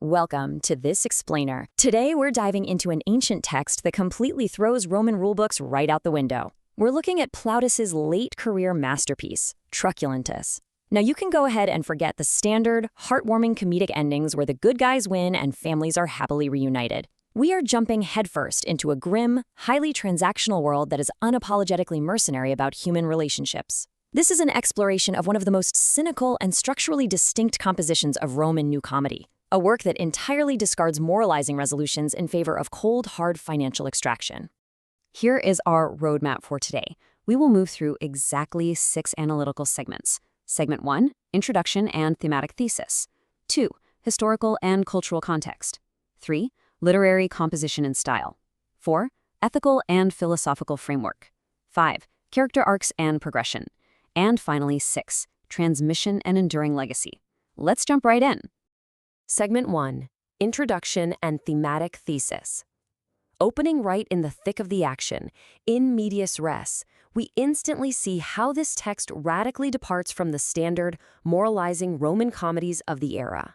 Welcome to This Explainer. Today we're diving into an ancient text that completely throws Roman rulebooks right out the window. We're looking at Plautus's late-career masterpiece, Truculentus. Now you can go ahead and forget the standard, heartwarming comedic endings where the good guys win and families are happily reunited. We are jumping headfirst into a grim, highly transactional world that is unapologetically mercenary about human relationships. This is an exploration of one of the most cynical and structurally distinct compositions of Roman New Comedy, a work that entirely discards moralizing resolutions in favor of cold, hard financial extraction. Here is our roadmap for today. We will move through exactly 6 analytical segments. Segment 1, Introduction and Thematic Thesis. 2, Historical and Cultural Context. 3, Literary Composition and Style. 4, Ethical and Philosophical Framework. 5, Character Arcs and Progression. And finally, 6, Transmission and Enduring Legacy. Let's jump right in. Segment 1, Introduction and Thematic Thesis. Opening right in the thick of the action, in medias res, we instantly see how this text radically departs from the standard, moralizing Roman comedies of the era.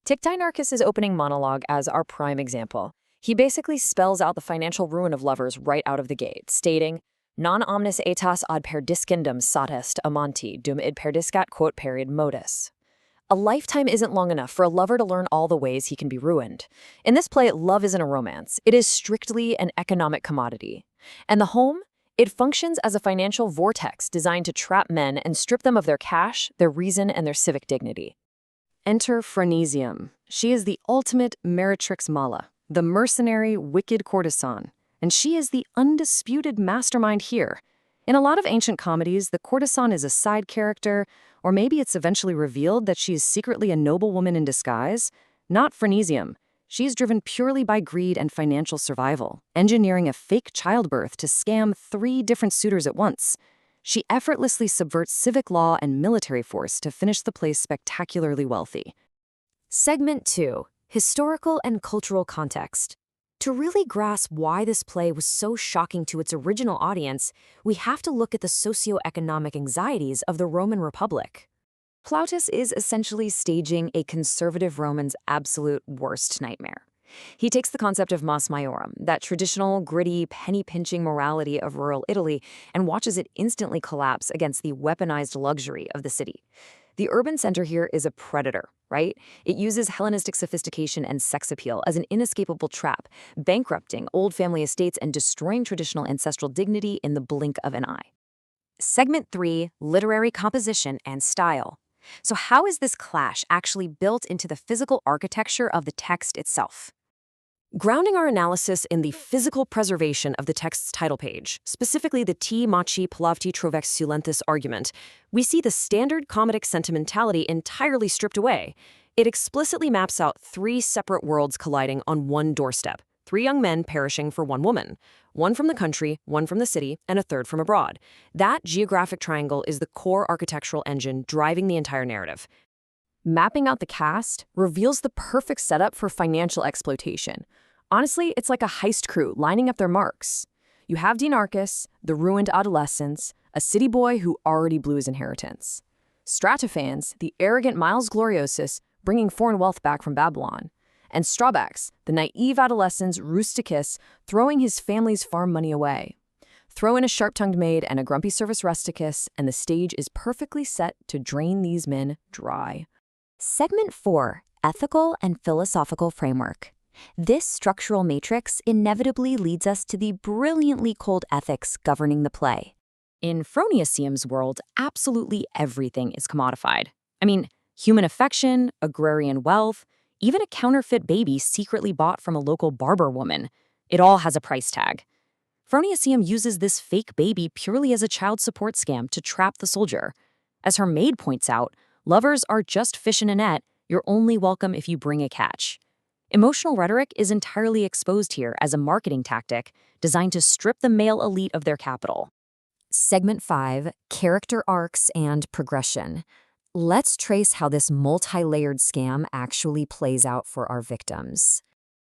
Take Dinarchus' opening monologue as our prime example. He basically spells out the financial ruin of lovers right out of the gate, stating, Non omnis aetas ad perdiscendum satest amanti dum id perdiscat quot period modus. A lifetime isn't long enough for a lover to learn all the ways he can be ruined. In this play, love isn't a romance. It is strictly an economic commodity. And the home? It functions as a financial vortex designed to trap men and strip them of their cash, their reason, and their civic dignity. Enter Phronesium. She is the ultimate meretrix mala, the mercenary, wicked courtesan. And she is the undisputed mastermind here. In a lot of ancient comedies, the courtesan is a side character, or maybe it's eventually revealed that she is secretly a noblewoman in disguise. Not Phronesium. She is driven purely by greed and financial survival, engineering a fake childbirth to scam 3 different suitors at once. She effortlessly subverts civic law and military force to finish the place spectacularly wealthy. Segment 2, Historical and Cultural Context. To really grasp why this play was so shocking to its original audience, we have to look at the socioeconomic anxieties of the Roman Republic. Plautus is essentially staging a conservative Roman's absolute worst nightmare. He takes the concept of mos maiorum, that traditional, gritty, penny-pinching morality of rural Italy, and watches it instantly collapse against the weaponized luxury of the city. The urban center here is a predator, right? It uses Hellenistic sophistication and sex appeal as an inescapable trap, bankrupting old family estates and destroying traditional ancestral dignity in the blink of an eye. Segment 3, Literary Composition and Style. So how is this clash actually built into the physical architecture of the text itself? Grounding our analysis in the physical preservation of the text's title page, specifically the T machi plavti Truculentus argument, we see the standard comedic sentimentality entirely stripped away. It explicitly maps out 3 separate worlds colliding on one doorstep, 3 young men perishing for 1 woman, 1 from the country, 1 from the city, and a 3rd from abroad. That geographic triangle is the core architectural engine driving the entire narrative. Mapping out the cast reveals the perfect setup for financial exploitation. Honestly, it's like a heist crew lining up their marks. You have Dinarchus, the ruined adolescence, a city boy who already blew his inheritance. Stratophans, the arrogant Miles Gloriosus, bringing foreign wealth back from Babylon. And Strabax, the naive adolescence rusticus, throwing his family's farm money away. Throw in a sharp-tongued maid and a grumpy service rusticus, and the stage is perfectly set to drain these men dry. Segment 4, Ethical and Philosophical Framework. This structural matrix inevitably leads us to the brilliantly cold ethics governing the play. In Phronesium's world, absolutely everything is commodified. I mean, human affection, agrarian wealth, even a counterfeit baby secretly bought from a local barber woman. It all has a price tag. Phronesium uses this fake baby purely as a child support scam to trap the soldier. As her maid points out, lovers are just fish in a net. You're only welcome if you bring a catch. Emotional rhetoric is entirely exposed here as a marketing tactic designed to strip the male elite of their capital. Segment 5, Character Arcs and Progression. Let's trace how this multi-layered scam actually plays out for our victims.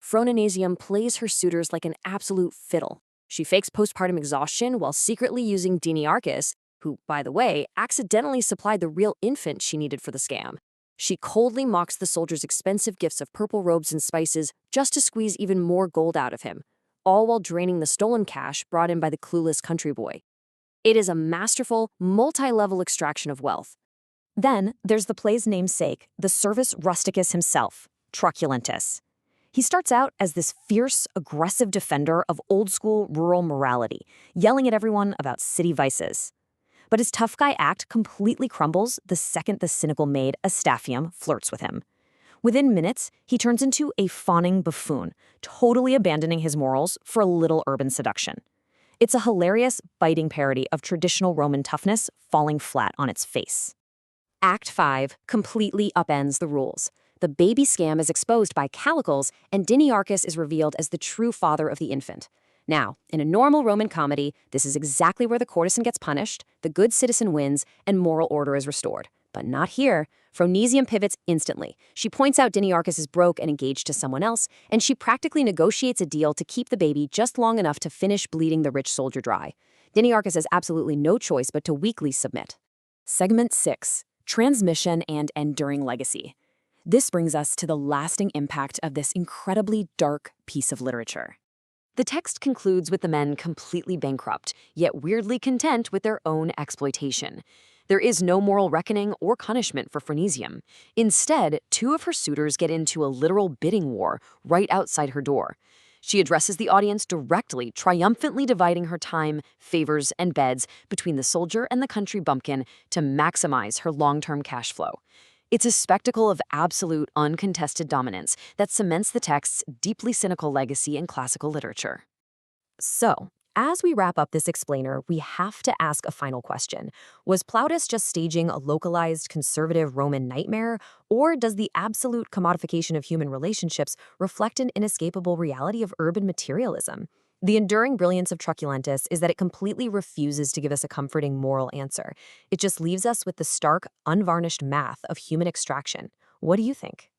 Phronesium plays her suitors like an absolute fiddle. She fakes postpartum exhaustion while secretly using Dinarchus, who, by the way, accidentally supplied the real infant she needed for the scam. She coldly mocks the soldier's expensive gifts of purple robes and spices just to squeeze even more gold out of him, all while draining the stolen cash brought in by the clueless country boy. It is a masterful, multi-level extraction of wealth. Then there's the play's namesake, the servus rusticus himself, Truculentus. He starts out as this fierce, aggressive defender of old-school rural morality, yelling at everyone about city vices. But his tough guy act completely crumbles the second the cynical maid Astaphium flirts with him. Within minutes, he turns into a fawning buffoon, totally abandoning his morals for a little urban seduction. It's a hilarious, biting parody of traditional Roman toughness falling flat on its face. Act 5 completely upends the rules. The baby scam is exposed by Calicles, and Diniarchus is revealed as the true father of the infant. Now, in a normal Roman comedy, this is exactly where the courtesan gets punished, the good citizen wins, and moral order is restored. But not here. Phronesium pivots instantly. She points out Diniarchus is broke and engaged to someone else, and she practically negotiates a deal to keep the baby just long enough to finish bleeding the rich soldier dry. Diniarchus has absolutely no choice but to weakly submit. Segment 6. Transmission and enduring legacy. This brings us to the lasting impact of this incredibly dark piece of literature. The text concludes with the men completely bankrupt, yet weirdly content with their own exploitation. There is no moral reckoning or punishment for Phronesium. Instead, two of her suitors get into a literal bidding war right outside her door. She addresses the audience directly, triumphantly dividing her time, favors, and beds between the soldier and the country bumpkin to maximize her long-term cash flow. It's a spectacle of absolute, uncontested dominance that cements the text's deeply cynical legacy in classical literature. So, as we wrap up this explainer, we have to ask a final question. Was Plautus just staging a localized conservative Roman nightmare, or does the absolute commodification of human relationships reflect an inescapable reality of urban materialism? The enduring brilliance of Truculentus is that it completely refuses to give us a comforting moral answer. It just leaves us with the stark, unvarnished math of human extraction. What do you think?